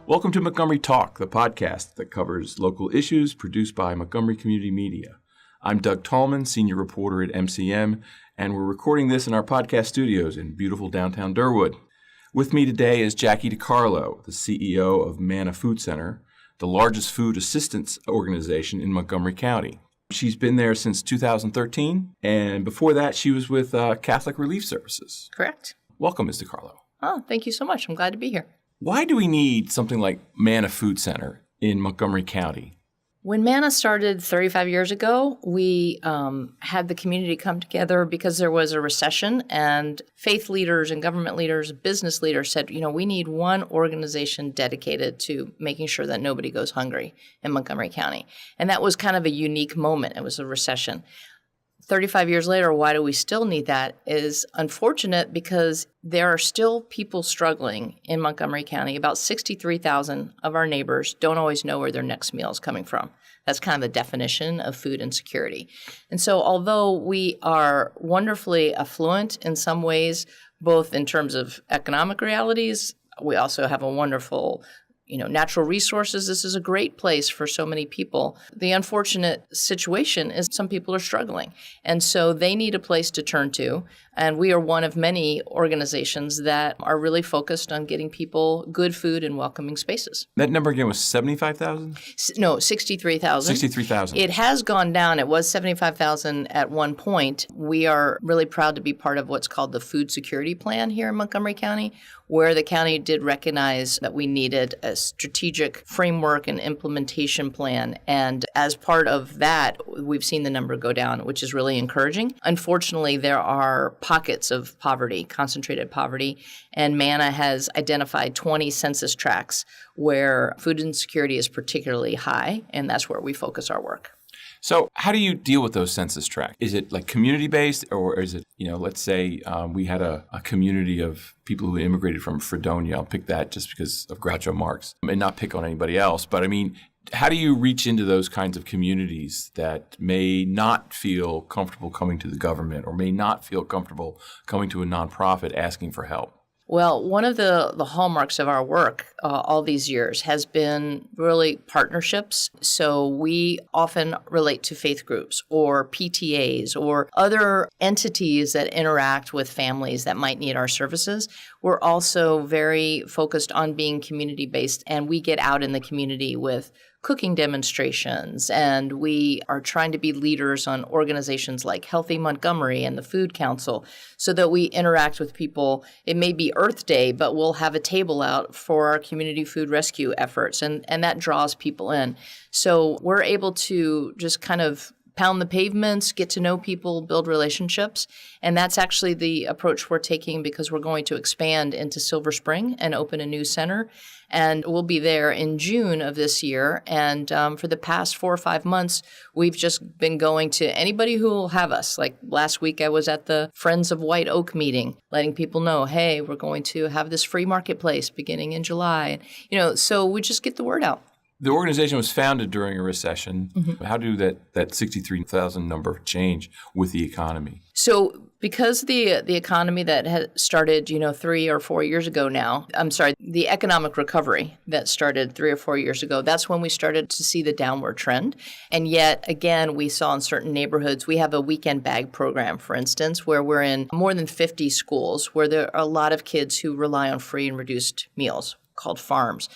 Welcome to Montgomery Talk, the podcast that covers local issues produced by Montgomery Community Media. I'm Doug Tallman, senior reporter at MCM, and we're recording this in our podcast studios in beautiful downtown Durwood. With me today is Jackie DeCarlo, the CEO of Manna Food Center, the largest food assistance organization in Montgomery County. She's been there since 2013, and before that, she was with Catholic Relief Services. Correct. Welcome, Ms. DeCarlo. Oh, thank you so much. I'm glad to be here. Why do we need something like Manna Food Center in Montgomery County? When Manna started 35 years ago, we had the community come together because there was a recession, and faith leaders and government leaders, business leaders said, we need one organization dedicated to making sure that nobody goes hungry in Montgomery County. And that was kind of a unique moment. It was a recession. 35 years later, why do we still need that is unfortunate because there are still people struggling in Montgomery County. About 63,000 of our neighbors don't always know where their next meal is coming from. That's kind of the definition of food insecurity. And so although we are wonderfully affluent in some ways, both in terms of economic realities, we also have a wonderful natural resources. This is a great place for so many people. The unfortunate situation is some people are struggling, and so they need a place to turn to. And we are one of many organizations that are really focused on getting people good food and welcoming spaces. That number again was 75,000? No, 63,000. 63,000. It has gone down. It was 75,000 at one point. We are really proud to be part of what's called the Food Security Plan here in Montgomery County, where the county did recognize that we needed a strategic framework and implementation plan. And as part of that, we've seen the number go down, which is really encouraging. Unfortunately, there are pockets of poverty, concentrated poverty, and Manna has identified 20 census tracts where food insecurity is particularly high, and that's where we focus our work. So how do you deal with those census tracts? Is it like community-based, or is it, let's say we had a community of people who immigrated from Fredonia. I'll pick that just because of Groucho Marx and not pick on anybody else. But I mean, how do you reach into those kinds of communities that may not feel comfortable coming to the government or may not feel comfortable coming to a nonprofit asking for help? Well, one of the hallmarks of our work all these years has been really partnerships. So we often relate to faith groups or PTAs or other entities that interact with families that might need our services. We're also very focused on being community-based, and we get out in the community with cooking demonstrations, and we are trying to be leaders on organizations like Healthy Montgomery and the Food Council so that we interact with people. It may be Earth Day, but we'll have a table out for our community food rescue efforts, and that draws people in. So we're able to just kind of pound the pavements, get to know people, build relationships. And that's actually the approach we're taking because we're going to expand into Silver Spring and open a new center. And we'll be there in June of this year. And for the past 4 or 5 months, we've just been going to anybody who will have us. Like last week, I was at the Friends of White Oak meeting, letting people know, hey, we're going to have this free marketplace beginning in July. So we just get the word out. The organization was founded during a recession. Mm-hmm. How do that 63,000 number change with the economy? So because the economy that had started, 3 or 4 years ago now, the economic recovery that started 3 or 4 years ago, that's when we started to see the downward trend. And yet, again, we saw in certain neighborhoods, we have a weekend bag program, for instance, where we're in more than 50 schools where there are a lot of kids who rely on free and reduced meals called farms.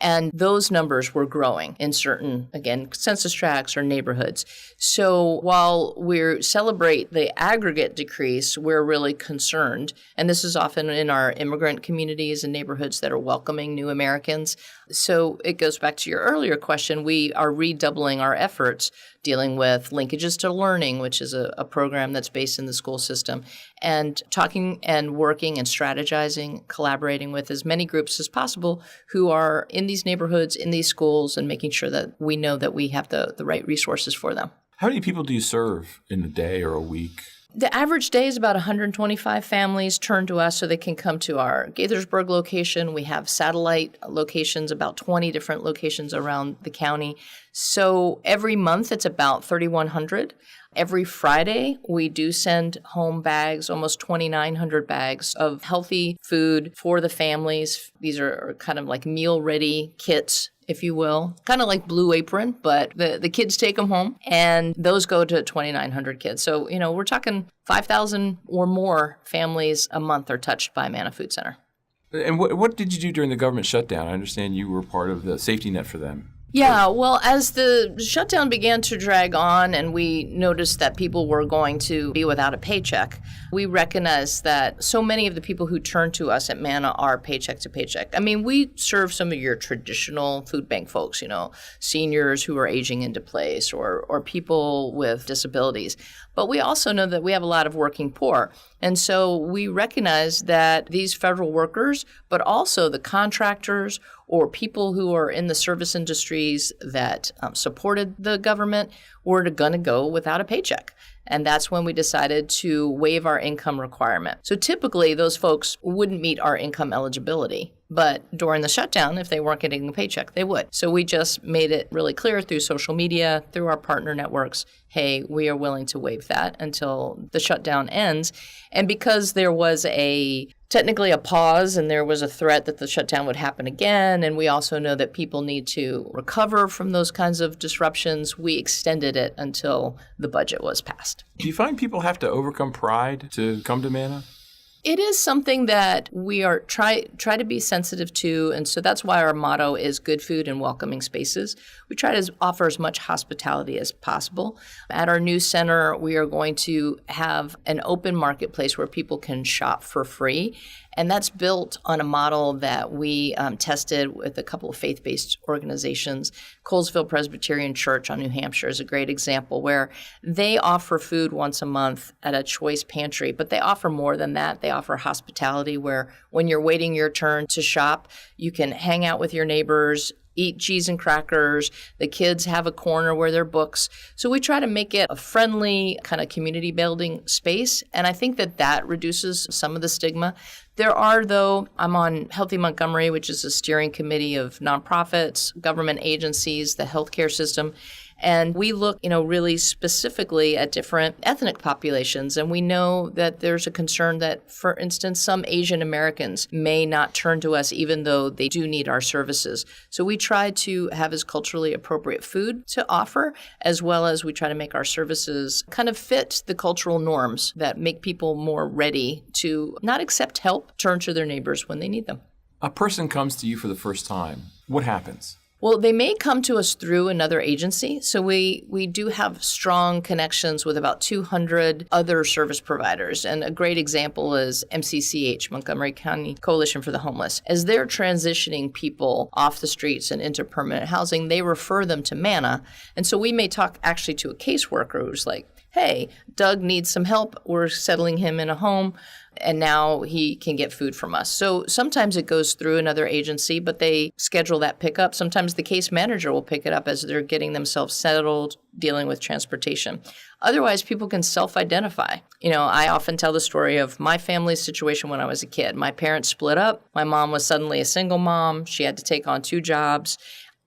And those numbers were growing in certain, again, census tracts or neighborhoods. So while we celebrate the aggregate decrease, we're really concerned. And this is often in our immigrant communities and neighborhoods that are welcoming new Americans. So it goes back to your earlier question. We are redoubling our efforts dealing with linkages to learning, which is a program that's based in the school system, and talking and working and strategizing, collaborating with as many groups as possible who are in these neighborhoods, in these schools, and making sure that we know that we have the right resources for them. How many people do you serve in a day or a week? The average day is about 125 families turn to us so they can come to our Gaithersburg location. We have satellite locations, about 20 different locations around the county. So every month it's about 3,100. Every Friday, we do send home bags, almost 2,900 bags of healthy food for the families. These are kind of like meal-ready kits, if you will, kind of like Blue Apron, but the kids take them home, and those go to 2,900 kids. So, we're talking 5,000 or more families a month are touched by Manna Food Center. And what did you do during the government shutdown? I understand you were part of the safety net for them. Yeah, well, as the shutdown began to drag on and we noticed that people were going to be without a paycheck, we recognized that so many of the people who turn to us at Manna are paycheck to paycheck. I mean, we serve some of your traditional food bank folks, seniors who are aging into place or people with disabilities. But we also know that we have a lot of working poor. And so we recognize that these federal workers, but also the contractors or people who are in the service industries that supported the government were going to go without a paycheck. And that's when we decided to waive our income requirement. So typically, those folks wouldn't meet our income eligibility. But during the shutdown, if they weren't getting a paycheck, they would. So we just made it really clear through social media, through our partner networks, hey, we are willing to waive that until the shutdown ends. And because there was technically a pause and there was a threat that the shutdown would happen again, and we also know that people need to recover from those kinds of disruptions, we extended it until the budget was passed. Do you find people have to overcome pride to come to Manna? It is something that we are try to be sensitive to, and so that's why our motto is good food and welcoming spaces. We try to offer as much hospitality as possible. At our new center, we are going to have an open marketplace where people can shop for free, and that's built on a model that we tested with a couple of faith-based organizations. Colesville Presbyterian Church on New Hampshire is a great example where they offer food once a month at a choice pantry, but they offer more than that. They offer hospitality where when you're waiting your turn to shop, you can hang out with your neighbors, eat cheese and crackers. The kids have a corner where there are books. So we try to make it a friendly kind of community building space. And I think that reduces some of the stigma. There are, though, I'm on Healthy Montgomery, which is a steering committee of nonprofits, government agencies, the healthcare system. And we look, really specifically at different ethnic populations. And we know that there's a concern that, for instance, some Asian Americans may not turn to us even though they do need our services. So we try to have as culturally appropriate food to offer, as well as we try to make our services kind of fit the cultural norms that make people more ready to not accept help, turn to their neighbors when they need them. A person comes to you for the first time. What happens? Well, they may come to us through another agency. So we do have strong connections with about 200 other service providers. And a great example is MCCH, Montgomery County Coalition for the Homeless. As they're transitioning people off the streets and into permanent housing, they refer them to Manna. And so we may talk actually to a caseworker who's like, hey, Doug needs some help. We're settling him in a home, and now he can get food from us. So sometimes it goes through another agency, but they schedule that pickup. Sometimes the case manager will pick it up as they're getting themselves settled, dealing with transportation. Otherwise, people can self-identify. I often tell the story of my family's situation when I was a kid. My parents split up. My mom was suddenly a single mom. She had to take on 2 jobs.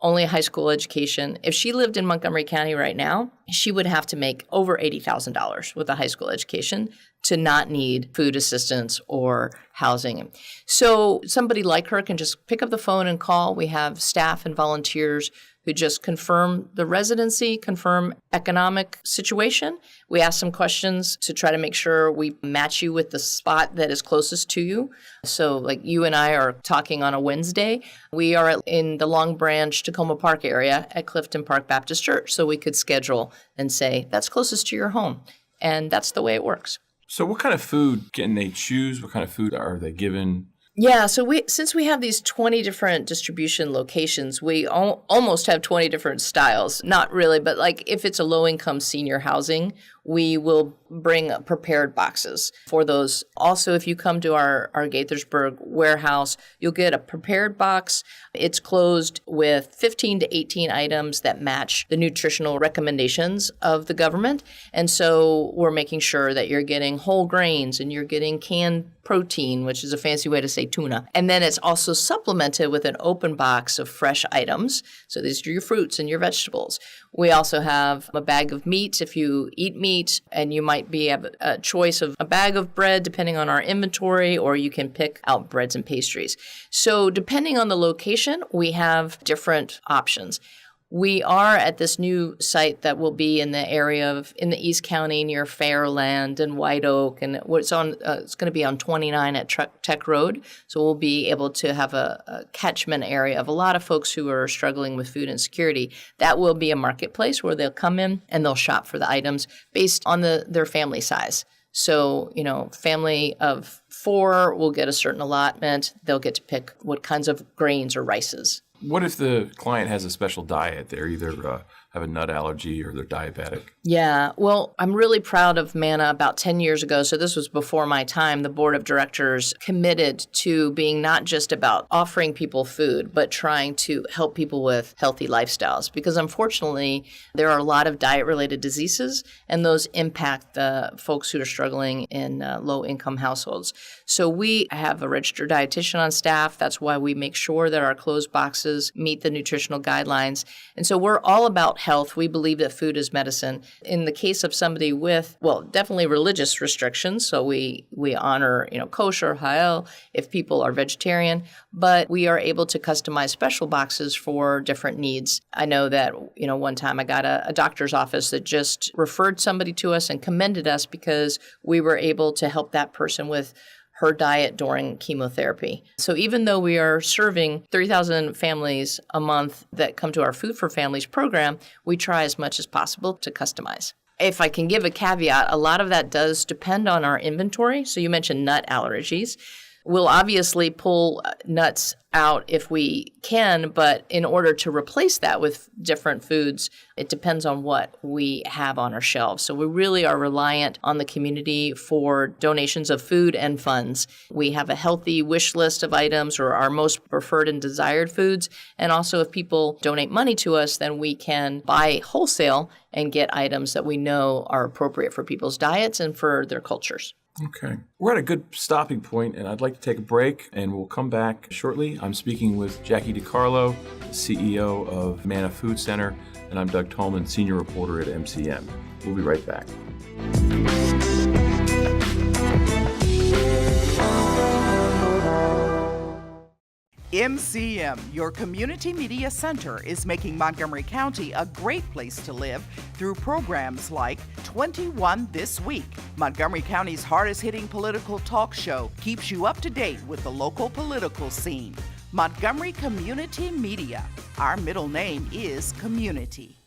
Only a high school education. If she lived in Montgomery County right now, she would have to make over $80,000 with a high school education to not need food assistance or housing. So somebody like her can just pick up the phone and call. We have staff and volunteers who just confirm the residency, confirm economic situation. We ask some questions to try to make sure we match you with the spot that is closest to you. So like you and I are talking on a Wednesday. We are in the Long Branch, Tacoma Park area at Clifton Park Baptist Church. So we could schedule and say, that's closest to your home. And that's the way it works. So what kind of food can they choose? What kind of food are they given? Yeah, so since we have these 20 different distribution locations, we almost have 20 different styles. Not really, but like if it's a low-income senior housing, we will bring prepared boxes for those. Also, if you come to our Gaithersburg warehouse, you'll get a prepared box. It's closed with 15 to 18 items that match the nutritional recommendations of the government. And so we're making sure that you're getting whole grains and you're getting canned protein, which is a fancy way to say tuna. And then it's also supplemented with an open box of fresh items. So these are your fruits and your vegetables. We also have a bag of meat if you eat meat. meat, and you might have a choice of a bag of bread depending on our inventory, or you can pick out breads and pastries. So depending on the location, we have different options. We are at this new site that will be in the area in the East County near Fairland and White Oak, and it's going to be on 29 at Tech Road. So we'll be able to have a catchment area of a lot of folks who are struggling with food insecurity. That will be a marketplace where they'll come in and they'll shop for the items based on their family size. So, family of 4 will get a certain allotment. They'll get to pick what kinds of grains or rices. What if the client has a special diet? They're either have a nut allergy or they're diabetic. Yeah, well, I'm really proud of Manna. About 10 years ago, so this was before my time, the board of directors committed to being not just about offering people food, but trying to help people with healthy lifestyles. Because unfortunately, there are a lot of diet-related diseases, and those impact the folks who are struggling in low-income households. So we have a registered dietitian on staff. That's why we make sure that our closed boxes meet the nutritional guidelines. And so we're all about health. We believe that food is medicine. In the case of somebody with, definitely religious restrictions, so we honor, kosher, halal, if people are vegetarian, but we are able to customize special boxes for different needs. I know that, one time I got a doctor's office that just referred somebody to us and commended us because we were able to help that person with her diet during chemotherapy. So even though we are serving 3,000 families a month that come to our Food for Families program, we try as much as possible to customize. If I can give a caveat, a lot of that does depend on our inventory. So you mentioned nut allergies. We'll obviously pull nuts out if we can, but in order to replace that with different foods, it depends on what we have on our shelves. So we really are reliant on the community for donations of food and funds. We have a healthy wish list of items or our most preferred and desired foods. And also if people donate money to us, then we can buy wholesale and get items that we know are appropriate for people's diets and for their cultures. Okay. We're at a good stopping point, and I'd like to take a break, and we'll come back shortly. I'm speaking with Jackie DeCarlo, CEO of Manna Food Center, and I'm Doug Tallman, senior reporter at MCM. We'll be right back. MCM, your community media center, is making Montgomery County a great place to live through programs like 21 This Week. Montgomery County's hardest-hitting political talk show keeps you up to date with the local political scene. Montgomery Community Media. Our middle name is Community.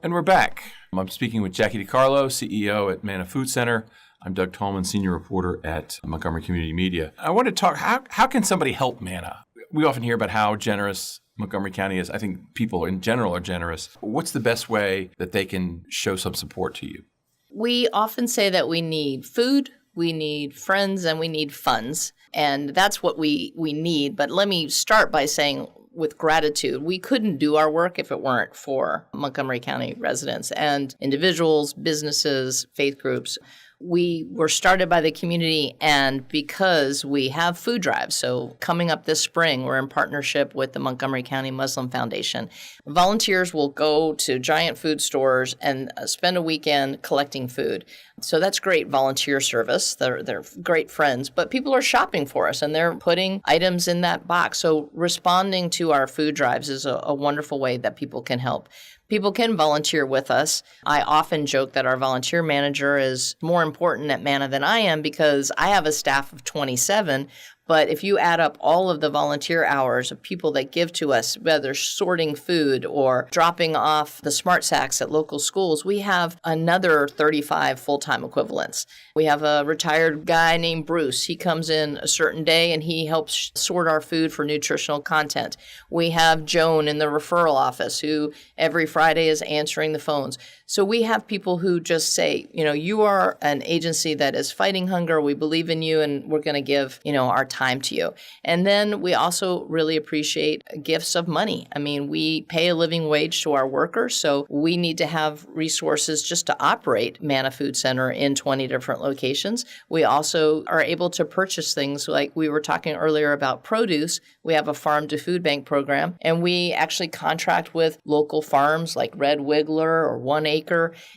And we're back. I'm speaking with Jackie DeCarlo, CEO at Manna Food Center. I'm Doug Tallman, senior reporter at Montgomery Community Media. I want to talk, how can somebody help Manna? We often hear about how generous Montgomery County is. I think people in general are generous. What's the best way that they can show some support to you? We often say that we need food, we need friends, and we need funds. And that's what we need. But let me start by saying, with gratitude, we couldn't do our work if it weren't for Montgomery County residents and individuals, businesses, faith groups. We were started by the community, and because we have food drives, so coming up this spring, we're in partnership with the Montgomery County Muslim Foundation. Volunteers will go to giant food stores and spend a weekend collecting food. So that's great volunteer service. They're great friends, but people are shopping for us, and they're putting items in that box. So responding to our food drives is a wonderful way that people can help. People can volunteer with us. I often joke that our volunteer manager is more important at Manna than I am because I have a staff of 27. But if you add up all of the volunteer hours of people that give to us, whether sorting food or dropping off the smart sacks at local schools, we have another 35 full-time equivalents. We have a retired guy named Bruce. He comes in a certain day and he helps sort our food for nutritional content. We have Joan in the referral office who every Friday is answering the phones. So we have people who just say, you are an agency that is fighting hunger. We believe in you, and we're going to give, our time to you. And then we also really appreciate gifts of money. I mean, we pay a living wage to our workers, so we need to have resources just to operate Manna Food Center in 20 different locations. We also are able to purchase things like we were talking earlier about produce. We have a farm to food bank program, and we actually contract with local farms like Red Wiggler or 1 Acre,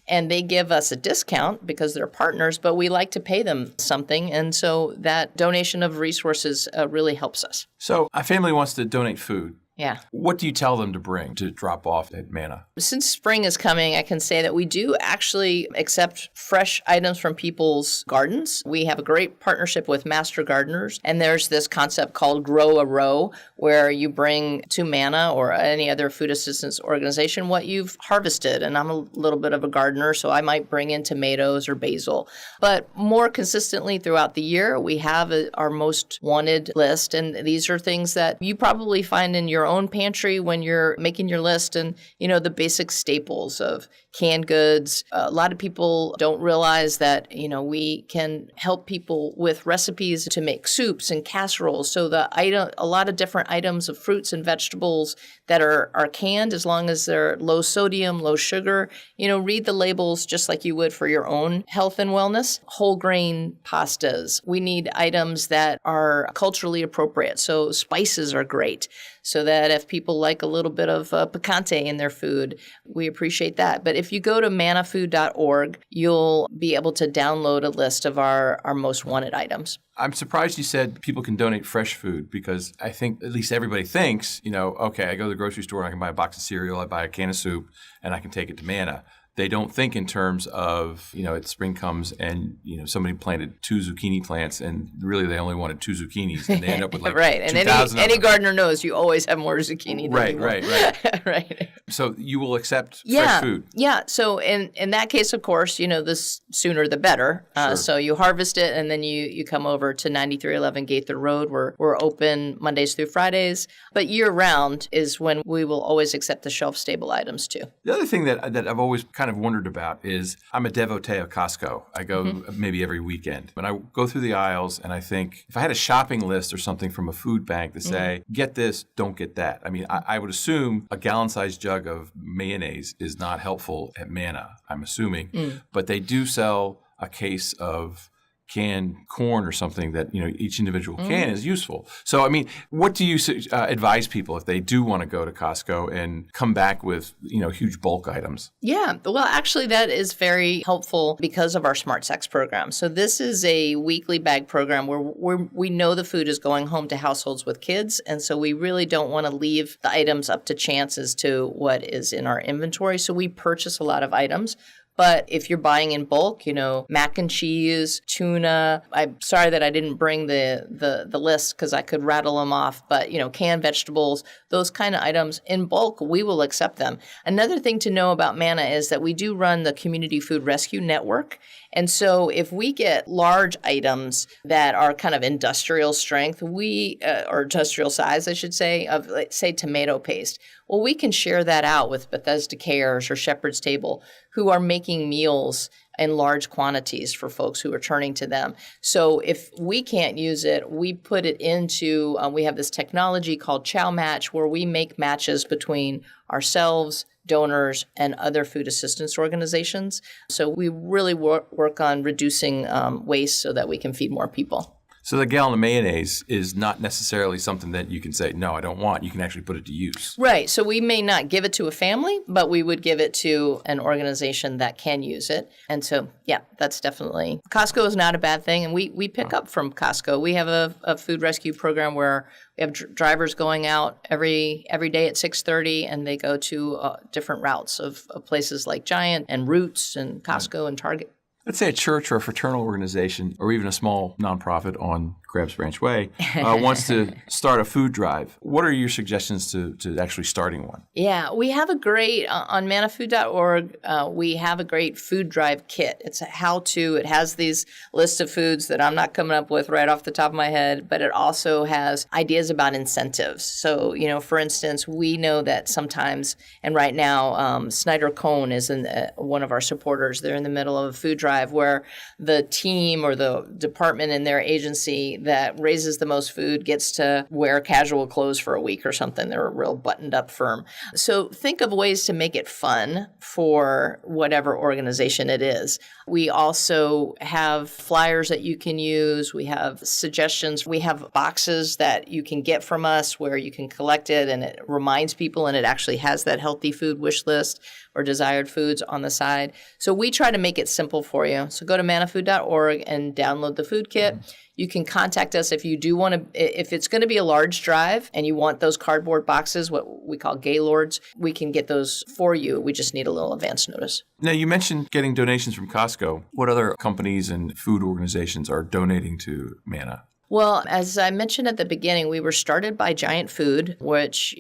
and they give us a discount because they're partners, but we like to pay them something. And so that donation of resources really helps us. So a family wants to donate food. Yeah. What do you tell them to bring to drop off at Manna? Since spring is coming, I can say that we do actually accept fresh items from people's gardens. We have a great partnership with Master Gardeners, and there's this concept called Grow a Row, where you bring to Manna or any other food assistance organization what you've harvested. And I'm a little bit of a gardener, so I might bring in tomatoes or basil. But more consistently throughout the year, we have our most wanted list, and these are things that you probably find in your own pantry when you're making your list, and the basic staples of canned goods. A lot of people don't realize that we can help people with recipes to make soups and casseroles. So a lot of different items of fruits and vegetables that are canned, as long as they're low sodium, low sugar. Read the labels just like you would for your own health and wellness. Whole grain pastas. We need items that are culturally appropriate. So spices are great, so that if people like a little bit of picante in their food, we appreciate that. But if you go to mannafood.org, you'll be able to download a list of our most wanted items. I'm surprised you said people can donate fresh food, because I think at least everybody thinks, okay, I go to the grocery store and I can buy a box of cereal, I buy a can of soup, and I can take it to Manna. They don't think in terms of, spring comes and, somebody planted 2 zucchini plants and really they only wanted 2 zucchinis and they end up with like right. And any gardener knows you always have more zucchini than you want. Right. Right. So you will accept fresh food. Yeah. So in that case, of course, the sooner the better. Sure. So you harvest it and then you come over to 9311 Gaither Road. We're open Mondays through Fridays, but year round is when we will always accept the shelf stable items too. The other thing that I've always kind of wondered about is I'm a devotee of Costco. I go maybe every weekend. When I go through the aisles and I think if I had a shopping list or something from a food bank to say, get this, don't get that. I mean, I would assume a gallon-sized jug of mayonnaise is not helpful at Manna, I'm assuming. But they do sell a case of canned corn or something that, each individual can is useful. So, I mean, what do you advise people if they do want to go to Costco and come back with, huge bulk items? Yeah. Well, actually, that is very helpful because of our Smart Sex program. So this is a weekly bag program where we know the food is going home to households with kids. And so we really don't want to leave the items up to chance as to what is in our inventory. So we purchase a lot of items. But if you're buying in bulk, mac and cheese, tuna, I'm sorry that I didn't bring the list because I could rattle them off. But, canned vegetables, those kind of items in bulk, we will accept them. Another thing to know about Manna is that we do run the Community Food Rescue Network. And so if we get large items that are kind of industrial strength, or industrial size, I should say, of, say, tomato paste, well, we can share that out with Bethesda Cares or Shepherd's Table, who are making meals in large quantities for folks who are turning to them. So if we can't use it, we put it into, we have this technology called Chow Match, where we make matches between ourselves, donors, and other food assistance organizations. So we really work on reducing waste so that we can feed more people. So the gallon of mayonnaise is not necessarily something that you can say, no, I don't want. You can actually put it to use. Right. So we may not give it to a family, but we would give it to an organization that can use it. And so, yeah, that's definitely – Costco is not a bad thing, and we pick up from Costco. We have a food rescue program where we have drivers going out every day at 6:30, and they go to different routes of places like Giant and Roots and Costco and Target. Let's say a church or a fraternal organization or even a small nonprofit on Crabs Branch Way, wants to start a food drive. What are your suggestions to actually starting one? Yeah, we have a great, on mannafood.org, we have a great food drive kit. It's a how-to. It has these lists of foods that I'm not coming up with right off the top of my head, but it also has ideas about incentives. So, for instance, we know that sometimes, and right now, Snyder Cone is one of our supporters. They're in the middle of a food drive where the team or the department in their agency that raises the most food gets to wear casual clothes for a week or something. They're a real buttoned up firm. So think of ways to make it fun for whatever organization it is. We also have flyers that you can use. We have suggestions. We have boxes that you can get from us where you can collect it and it reminds people and it actually has that healthy food wish list or desired foods on the side. So we try to make it simple for you. So go to mannafood.org and download the food kit. You can contact us if you do want to, if it's going to be a large drive and you want those cardboard boxes, what we call Gaylords, we can get those for you. We just need a little advance notice. Now, you mentioned getting donations from Costco. What other companies and food organizations are donating to Manna? Well, as I mentioned at the beginning, we were started by Giant Food, which,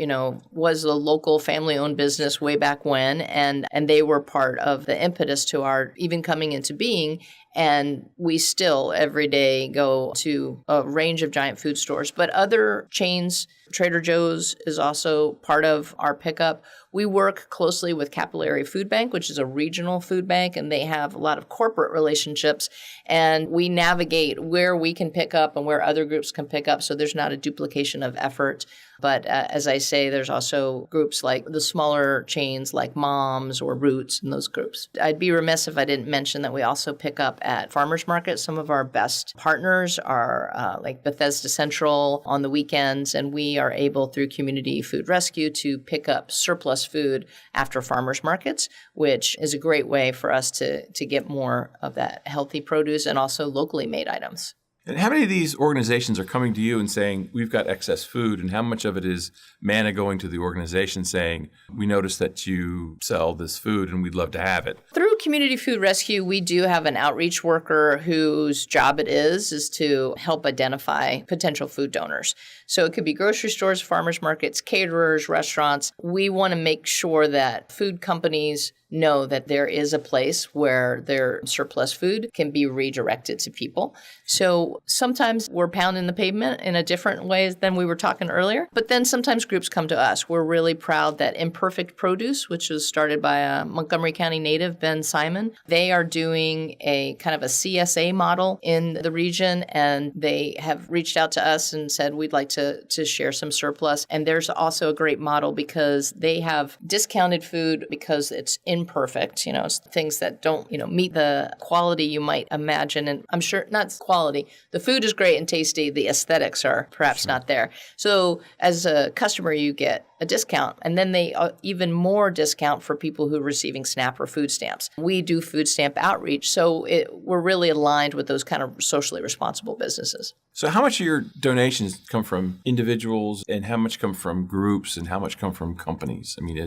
was a local family-owned business way back when, and they were part of the impetus to our even coming into being. And we still every day go to a range of Giant Food stores. But other chains, Trader Joe's is also part of our pickup. We work closely with Capillary Food Bank, which is a regional food bank, and they have a lot of corporate relationships. And we navigate where we can pick up and where other groups can pick up, so there's not a duplication of effort. But as I say, there's also groups like the smaller chains like Moms or Roots and those groups. I'd be remiss if I didn't mention that we also pick up at farmers markets. Some of our best partners are like Bethesda Central on the weekends, and we are able through Community Food Rescue to pick up surplus food after farmers markets, which is a great way for us to get more of that healthy produce and also locally made items. And how many of these organizations are coming to you and saying, we've got excess food, and how much of it is Manna going to the organization saying, we noticed that you sell this food and we'd love to have it? Through Community Food Rescue, we do have an outreach worker whose job it is to help identify potential food donors. So it could be grocery stores, farmers markets, caterers, restaurants. We want to make sure that food companies know that there is a place where their surplus food can be redirected to people. So sometimes we're pounding the pavement in a different way than we were talking earlier, but then sometimes groups come to us. We're really proud that Imperfect Produce, which was started by a Montgomery County native, Ben Simon, they are doing a kind of a CSA model in the region, and they have reached out to us and said, we'd like to share some surplus. And there's also a great model because they have discounted food because it's imperfect, it's things that don't, meet the quality you might imagine. And I'm sure not quality. The food is great and tasty. The aesthetics are perhaps not there. So as a customer, you get a discount, and then they even more discount for people who are receiving SNAP or food stamps. We do food stamp outreach, so we're really aligned with those kind of socially responsible businesses. So how much of your donations come from individuals, and how much come from groups, and how much come from companies? I mean,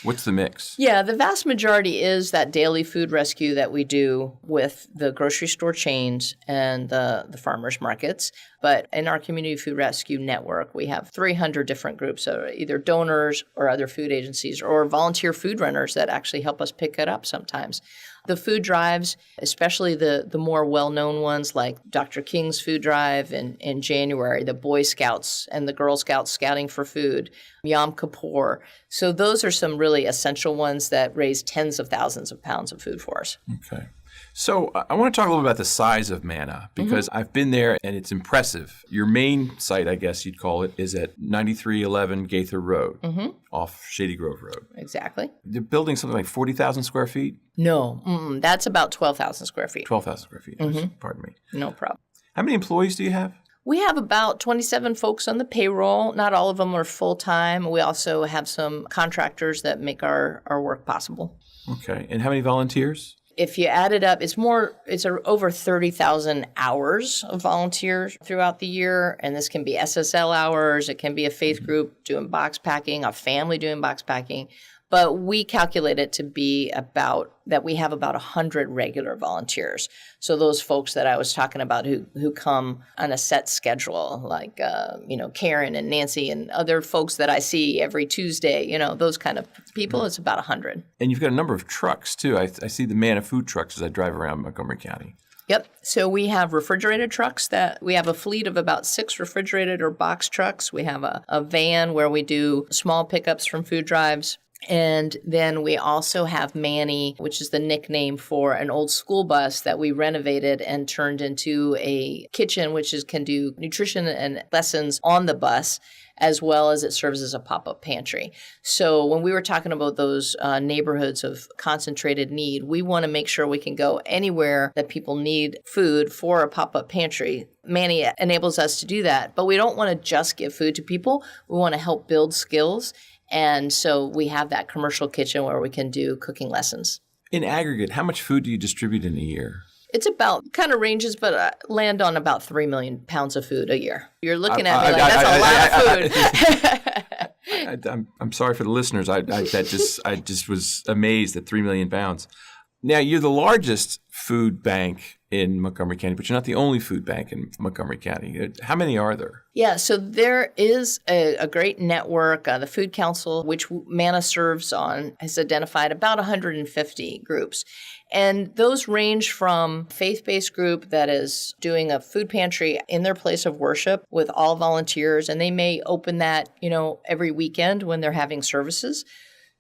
what's the mix? Yeah, the vast majority is that daily food rescue that we do with the grocery store chains and the farmers markets. But in our Community Food Rescue Network, we have 300 different groups, so either donors or other food agencies or volunteer food runners that actually help us pick it up sometimes. The food drives, especially the more well-known ones like Dr. King's food drive in January, the Boy Scouts and the Girl Scouts scouting for food, Yom Kippur. So those are some really essential ones that raise tens of thousands of pounds of food for us. Okay. So I want to talk a little about the size of Manna because I've been there and it's impressive. Your main site, I guess you'd call it, is at 9311 Gaither Road off Shady Grove Road. Exactly. They're building something like 40,000 square feet? No, that's about 12,000 square feet. 12,000 square feet. Pardon me. No problem. How many employees do you have? We have about 27 folks on the payroll. Not all of them are full-time. We also have some contractors that make our work possible. Okay. And how many volunteers? If you add it up, it's over 30,000 hours of volunteers throughout the year. And this can be SSL hours. It can be a faith group doing box packing, a family doing box packing. But we calculate it to be that we have about 100 regular volunteers. So those folks that I was talking about who come on a set schedule, like, Karen and Nancy and other folks that I see every Tuesday, those kind of people, it's about 100. And you've got a number of trucks, too. I see the Manna Food trucks as I drive around Montgomery County. Yep. So we have refrigerated trucks we have a fleet of about 6 refrigerated or box trucks. We have a van where we do small pickups from food drives. And then we also have Manny, which is the nickname for an old school bus that we renovated and turned into a kitchen, which can do nutrition and lessons on the bus, as well as it serves as a pop-up pantry. So when we were talking about those neighborhoods of concentrated need, we want to make sure we can go anywhere that people need food for a pop-up pantry. Manny enables us to do that, but we don't want to just give food to people. We want to help build skills. And so we have that commercial kitchen where we can do cooking lessons. In aggregate, how much food do you distribute in a year? It's about, kind of ranges, but land on about 3 million pounds of food a year. You're looking at me like, that's a lot of food. I'm sorry for the listeners. I just was amazed at 3 million pounds. Now, you're the largest food bank in Montgomery County, but you're not the only food bank in Montgomery County. How many are there? Yeah, so there is a great network. The Food Council, which Manna serves on, has identified about 150 groups. And those range from faith-based group that is doing a food pantry in their place of worship with all volunteers, and they may open that, every weekend when they're having services,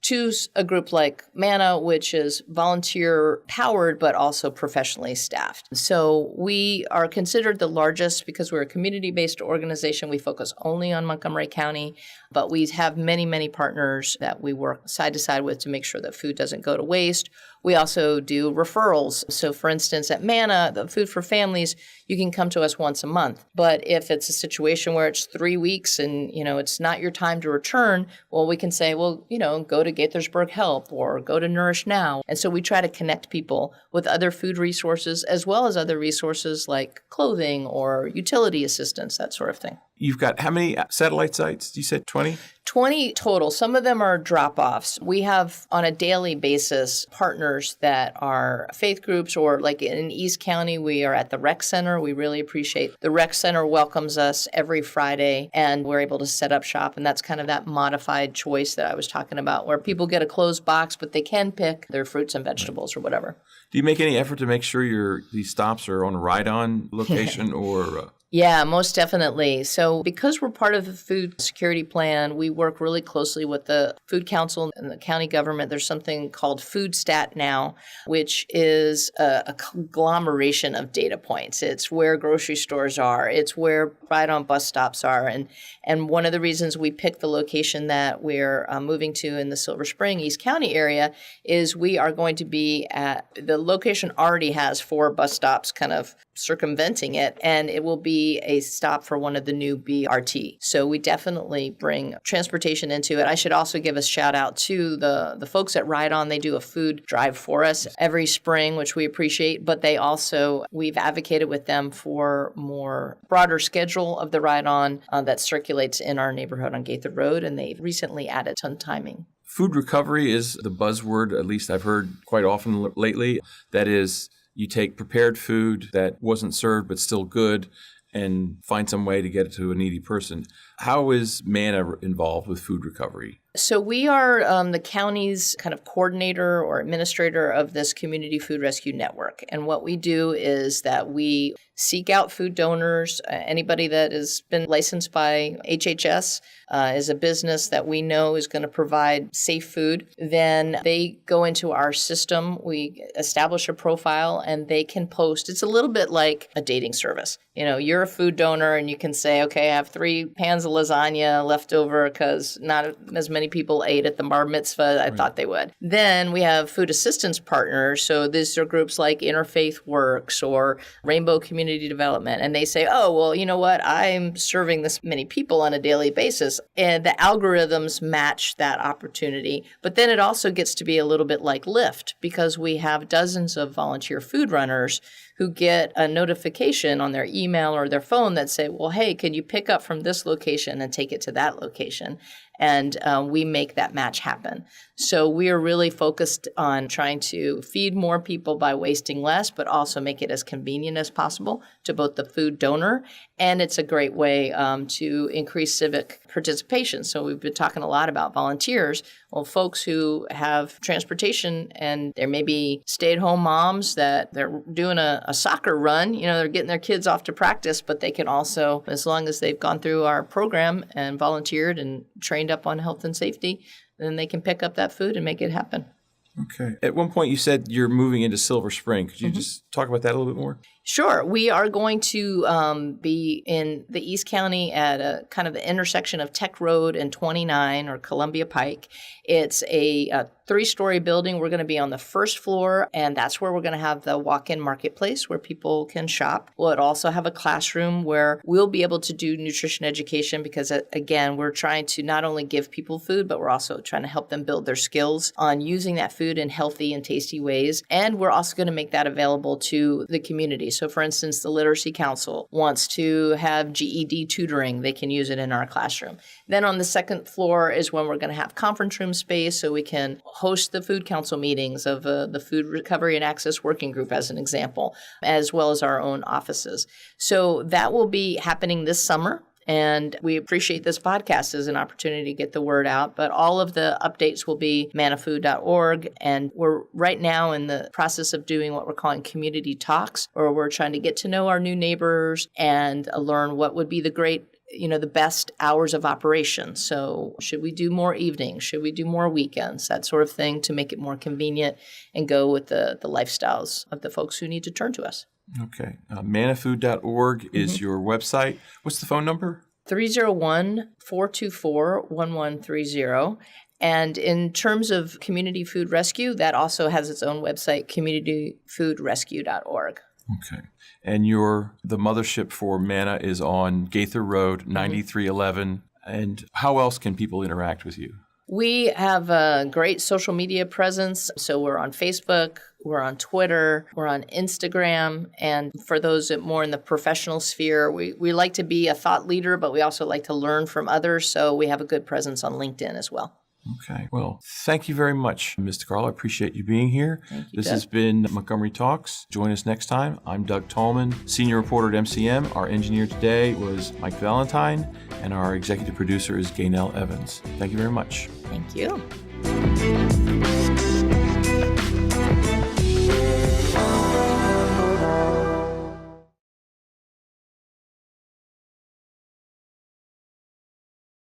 to a group like Manna, which is volunteer-powered but also professionally staffed. So we are considered the largest because we're a community-based organization. We focus only on Montgomery County, but we have many, many partners that we work side to side with to make sure that food doesn't go to waste. We also do referrals. So for instance, at Manna, the Food for Families, you can come to us once a month. But if it's a situation where it's 3 weeks and, it's not your time to return, well, we can say, go to Gaithersburg Help or go to Nourish Now. And so we try to connect people with other food resources as well as other resources like clothing or utility assistance, that sort of thing. You've got how many satellite sites? You said 20? 20 total. Some of them are drop-offs. We have, on a daily basis, partners that are faith groups, or like in East County, we are at the rec center. We really appreciate the rec center welcomes us every Friday, and we're able to set up shop. And that's kind of that modified choice that I was talking about, where people get a closed box, but they can pick their fruits and vegetables or whatever. Do you make any effort to make sure these stops are on a ride-on location or... Yeah, most definitely. So because we're part of the food security plan, we work really closely with the Food Council and the county government. There's something called Food Stat Now, which is a conglomeration of data points. It's where grocery stores are. It's where ride-on bus stops are. And one of the reasons we picked the location that we're moving to in the Silver Spring, East County area is we are going to be at – the location already has 4 bus stops kind of circumventing it, and it will be a stop for one of the new BRT. So we definitely bring transportation into it. I should also give a shout out to the folks at Ride On. They do a food drive for us every spring, which we appreciate, but we've advocated with them for more broader schedule of the Ride On that circulates in our neighborhood on Gaither Road, and they've recently added some timing. Food recovery is the buzzword, at least I've heard quite often lately. That is, you take prepared food that wasn't served but still good and find some way to get it to a needy person. How is Manna involved with food recovery? So we are the county's kind of coordinator or administrator of this community food rescue network. And what we do is that we seek out food donors. Anybody that has been licensed by HHS is a business that we know is going to provide safe food. Then they go into our system. We establish a profile and they can post. It's a little bit like a dating service. You're a food donor and you can say, okay, I have 3 pans of lasagna left over because not as many people ate at the bar mitzvah I thought they would. Then we have food assistance partners. So these are groups like Interfaith Works or Rainbow Community Development. And they say, oh, well, you know what? I'm serving this many people on a daily basis. And the algorithms match that opportunity. But then it also gets to be a little bit like Lyft because we have dozens of volunteer food runners who get a notification on their email or their phone that say, well, hey, can you pick up from this location and take it to that location? And we make that match happen. So we are really focused on trying to feed more people by wasting less, but also make it as convenient as possible to both the food donor, and it's a great way to increase civic participation. So we've been talking a lot about volunteers. Well, folks who have transportation and there may be stay-at-home moms that they're doing a soccer run, they're getting their kids off to practice, but they can also, as long as they've gone through our program and volunteered and trained up on health and safety, then they can pick up that food and make it happen. Okay. At one point, you said you're moving into Silver Spring. Could you just talk about that a little bit more? Sure. We are going to be in the East County at a kind of the intersection of Tech Road and 29 or Columbia Pike. It's a 3-story building. We're going to be on the first floor, and that's where we're going to have the walk-in marketplace where people can shop. We'll also have a classroom where we'll be able to do nutrition education because, again, we're trying to not only give people food, but we're also trying to help them build their skills on using that food in healthy and tasty ways. And we're also going to make that available to the community. So, for instance, the Literacy Council wants to have GED tutoring. They can use it in our classroom. Then on the second floor is when we're going to have conference room space so we can host the Food Council meetings of the Food Recovery and Access Working Group, as an example, as well as our own offices. So that will be happening this summer. And we appreciate this podcast as an opportunity to get the word out. But all of the updates will be mannafood.org. And we're right now in the process of doing what we're calling community talks, where we're trying to get to know our new neighbors and learn what would be the best hours of operation. So should we do more evenings? Should we do more weekends? That sort of thing to make it more convenient and go with the lifestyles of the folks who need to turn to us. Okay. Mannafood.org is your website. What's the phone number? 301-424-1130. And in terms of Community Food Rescue, that also has its own website, communityfoodrescue.org. Okay. And the mothership for Manna is on Gaither Road, 9311. And how else can people interact with you? We have a great social media presence. So we're on Facebook, we're on Twitter, we're on Instagram. And for those more in the professional sphere, we like to be a thought leader, but we also like to learn from others. So we have a good presence on LinkedIn as well. Okay. Well, thank you very much, Ms. DeCarlo. I appreciate you being here. Thank you, This Doug. has been Montgomery Talks. Join us next time. I'm Doug Tallman, senior reporter at MCM. Our engineer today was Mike Valentine, and our executive producer is Gaynell Evans. Thank you very much. Thank you.